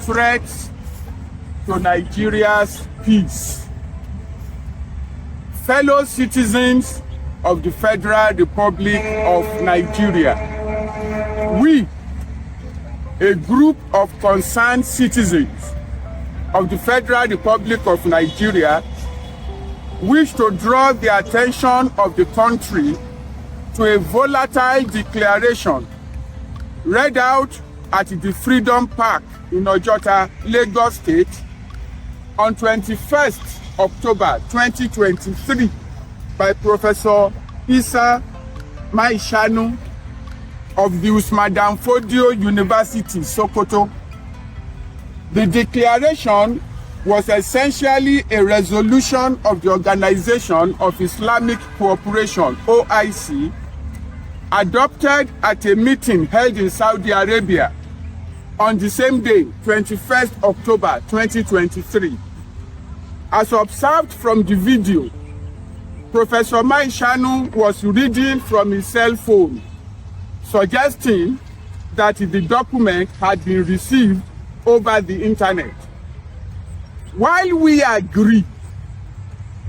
threats to Nigeria's peace. Fellow citizens of the Federal Republic of Nigeria, we, a group of concerned citizens of the Federal Republic of Nigeria, wish to draw the attention of the country to a volatile declaration read out at the Freedom Park in Ojota, Lagos State on 21st October 2023 by Professor Isa Maishanu of the Usman Dan Fodio University, Sokoto. The declaration was essentially a resolution of the Organization of Islamic Cooperation, OIC, adopted at a meeting held in Saudi Arabia on the same day, 21st October 2023. As observed from the video, Professor Maishanu was reading from his cell phone, suggesting that the document had been received over the internet. While we agree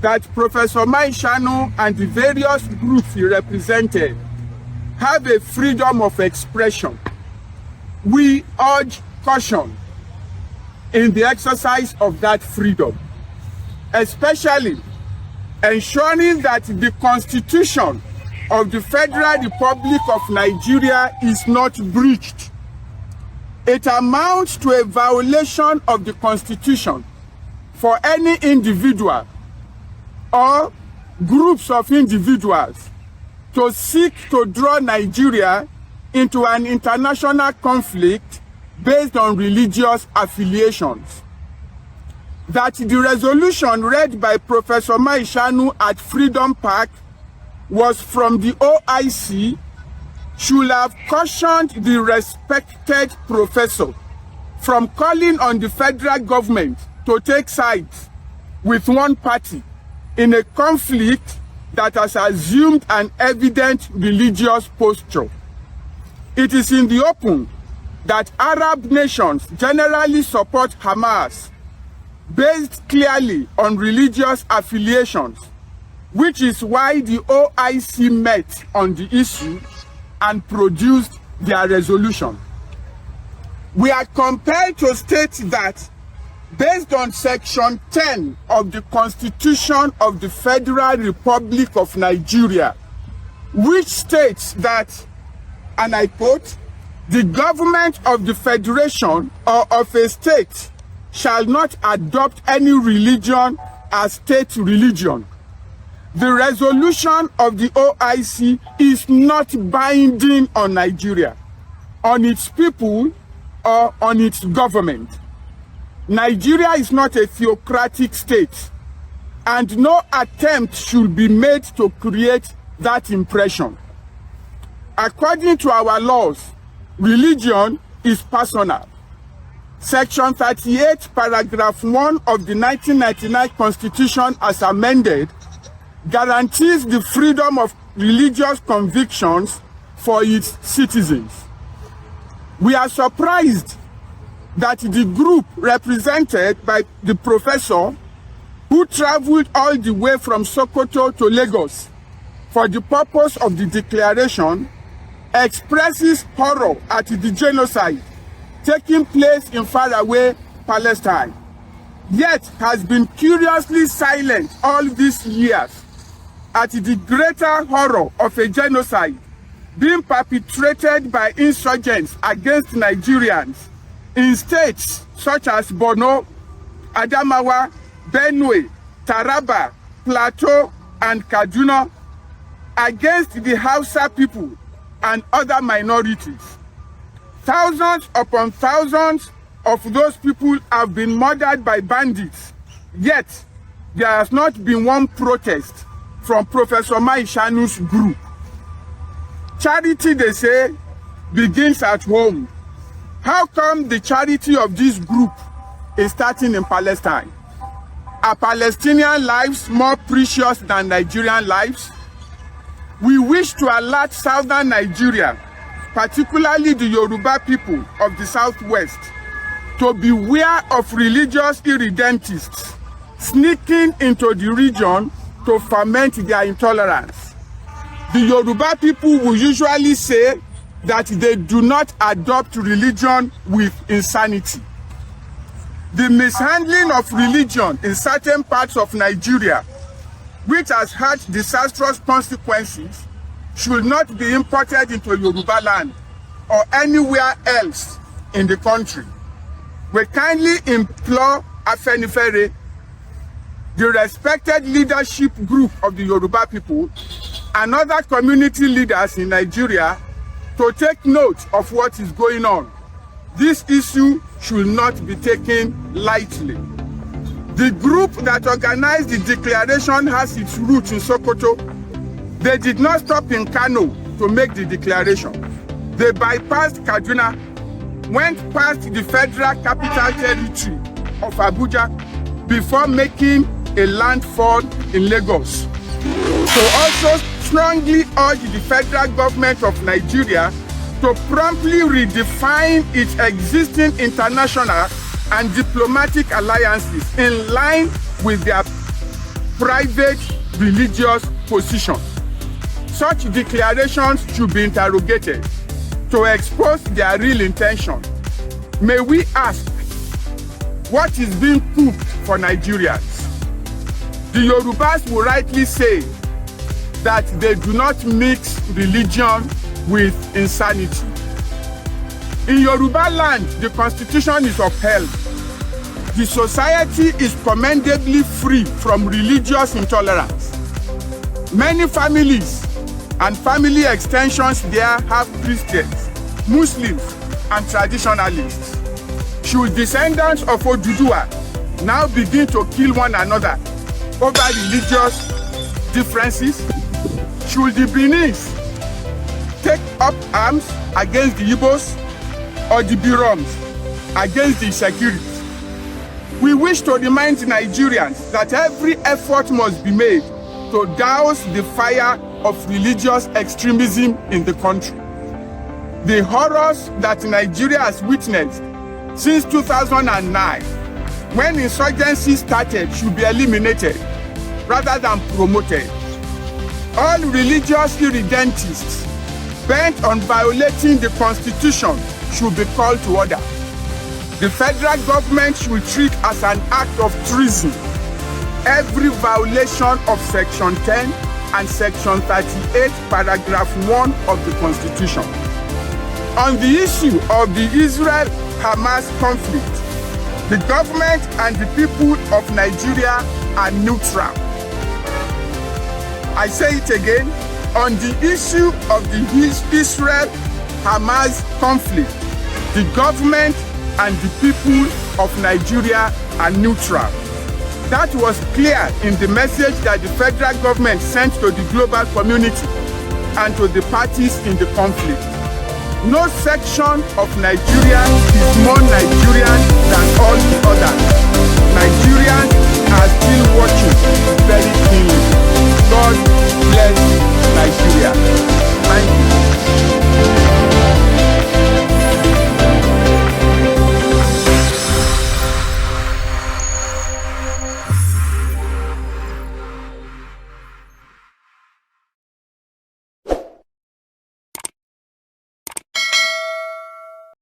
that Professor Maishanu and the various groups he represented have a freedom of expression, we urge caution in the exercise of that freedom, especially ensuring that the Constitution of the Federal Republic of Nigeria is not breached. It amounts to a violation of the Constitution for any individual or groups of individuals to seek to draw Nigeria into an international conflict based on religious affiliations. That the resolution read by Professor Maishanu at Freedom Park was from the OIC should have cautioned the respected professor from calling on the federal government to take sides with one party in a conflict that has assumed an evident religious posture. It is in the open that Arab nations generally support Hamas based clearly on religious affiliations, which is why the OIC met on the issue and produced their resolution. We are compelled to state that based on Section 10 of the Constitution of the Federal Republic of Nigeria, which states that, and I quote, "The government of the federation or of a state shall not adopt any religion as state religion." The resolution of the OIC is not binding on Nigeria, on its people, or on its government. Nigeria is not a theocratic state, and no attempt should be made to create that impression. According to our laws, religion is personal. Section 38, paragraph 1 of the 1999 Constitution as amended guarantees the freedom of religious convictions for its citizens. We are surprised that the group represented by the professor, who traveled all the way from Sokoto to Lagos for the purpose of the declaration, expresses horror at the genocide taking place in faraway Palestine, yet has been curiously silent all these years at the greater horror of a genocide being perpetrated by insurgents against Nigerians in states such as Borno, Adamawa, Benue, Taraba, Plateau, and Kaduna, against the Hausa people and other minorities. Thousands upon thousands of those people have been murdered by bandits, yet there has not been one protest from Professor Maishanu's group. Charity, they say, begins at home. How come the charity of this group is starting in Palestine? Are Palestinian lives more precious than Nigerian lives? We wish to alert southern Nigeria, particularly the Yoruba people of the southwest, to beware of religious irredentists sneaking into the region to ferment their intolerance. The Yoruba people will usually say that they do not adopt religion with insanity. The mishandling of religion in certain parts of Nigeria, which has had disastrous consequences, should not be imported into Yoruba land or anywhere else in the country. We kindly implore Afenifere, the respected leadership group of the Yoruba people, and other community leaders in Nigeria to take note of what is going on. This issue should not be taken lightly. The group that organized the declaration has its roots in Sokoto. They did not stop in Kano to make the declaration. They bypassed Kaduna, went past the federal capital territory of Abuja before making a landfall in Lagos. So also strongly urge the federal government of Nigeria to promptly redefine its existing international and diplomatic alliances in line with their private religious position. Such declarations should be interrogated to expose their real intention. May we ask, what is being cooked for Nigerians? The Yorubas will rightly say that they do not mix religion with insanity. In Yoruba land, the constitution is upheld. The society is commendably free from religious intolerance. Many families and family extensions there have Christians, Muslims, and traditionalists. Should descendants of Oduduwa now begin to kill one another over religious differences? Should the Benin's take up arms against the Igbos or the Biroms against the Sekiris? We wish to remind Nigerians that every effort must be made to douse the fire of religious extremism in the country. The horrors that Nigeria has witnessed since 2009, when insurgency started, should be eliminated rather than promoted. All religious irredentists bent on violating the Constitution should be called to order. The federal government should treat as an act of treason every violation of Section 10 and Section 38, Paragraph 1 of the Constitution. On the issue of the Israel-Hamas conflict, the government and the people of Nigeria are neutral. I say it again, on the issue of the Israel-Hamas conflict, the government and the people of Nigeria are neutral. That was clear in the message that the federal government sent to the global community and to the parties in the conflict. No section of Nigeria is more Nigerian than all the others. Nigerians are still watching very keenly. God bless Nigeria. Thank you.